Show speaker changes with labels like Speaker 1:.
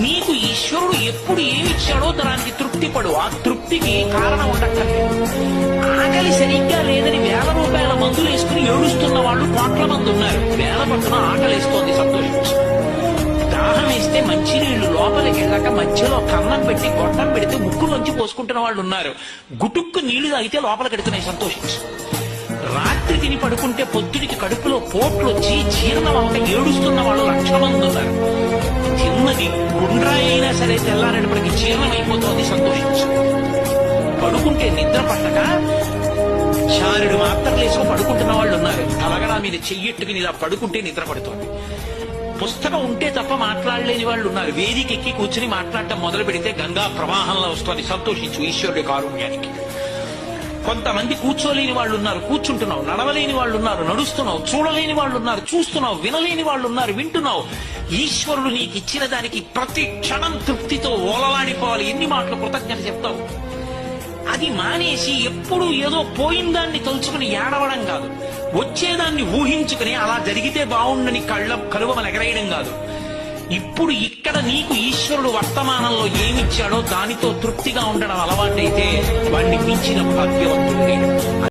Speaker 1: నీకు ఈశ్వరుడు ఎప్పుడు ఏమిచ్చాడో దానికి తృప్తి పడు. ఆ తృప్తికి కారణం ఉండక్కర్లేదు. ఆకలి సరిగ్గా లేదని ₹1000 మందులు వేసుకుని ఏడుస్తున్న వాళ్ళు కోట్ల మంది ఉన్నారు. వేల పట్టున ఆకలిస్తోంది, సంతోషించు. దాహం వేస్తే మంచినీళ్లు లోపలికి వెళ్ళాక మధ్యలో కన్నం పెట్టి గొట్టం పెడితే ముక్కులోంచి పోసుకుంటున్న వాళ్ళు ఉన్నారు. గుటుక్కు నీళ్లు తాగితే లోపలికి ఎడుతున్నాయి, సంతోషించు. రాత్రి తిని పడుకుంటే పొద్దుడికి కడుపులో పోట్లు వచ్చి జీర్ణం అవ్వక ఏడుస్తున్న వాళ్ళు లక్షల మంది ఉన్నారు. తిన్నది గుండ్రాయి అయినా సరే తెల్లారేపటికి జీర్ణమైపోతోంది, సంతోషించు. పడుకుంటే నిద్ర పట్టక చారుడు మాత్రలు వేసుకు పడుకుంటున్న వాళ్ళు ఉన్నారు. తలగడా మీద చెయ్యెట్టుకుని ఇలా పడుకుంటే నిద్ర పడుతోంది. పుస్తకం ఉంటే తప్ప మాట్లాడలేని వాళ్ళు ఉన్నారు. వేదికెక్కి కూర్చుని మాట్లాడటం మొదలు పెడితే గంగా ప్రవాహంలో వస్తుంది, సంతోషించు ఈశ్వరుడి కారుణ్యానికి. కొంతమంది కూర్చోలేని వాళ్ళు ఉన్నారు, కూర్చుంటున్నావు. నడవలేని వాళ్ళు ఉన్నారు, నడుస్తున్నావు. చూడలేని వాళ్ళు ఉన్నారు, చూస్తున్నావు. వినలేని వాళ్ళు ఉన్నారు, వింటున్నావు. ఈశ్వరుడు నీకు ఇచ్చిన దానికి ప్రతి క్షణం తృప్తితో ఓలలాడిపోవాలి. ఎన్ని మాటలు కృతజ్ఞత చెప్తావు. అది మానేసి ఎప్పుడు ఏదో పోయిందాన్ని తలుచుకుని ఏడవడం కాదు, వచ్చేదాన్ని ఊహించుకుని అలా జరిగితే బాగుండని కలువమని ఎగరేయడం కాదు. ఇప్పుడు ఇక్కడ నీకు ఈశ్వరుడు వర్తమానంలో ఏమిచ్చాడో దానితో తృప్తిగా ఉండడం అలవాటైతే వాడిని మించిన భాగ్యవంతుడు లేడు.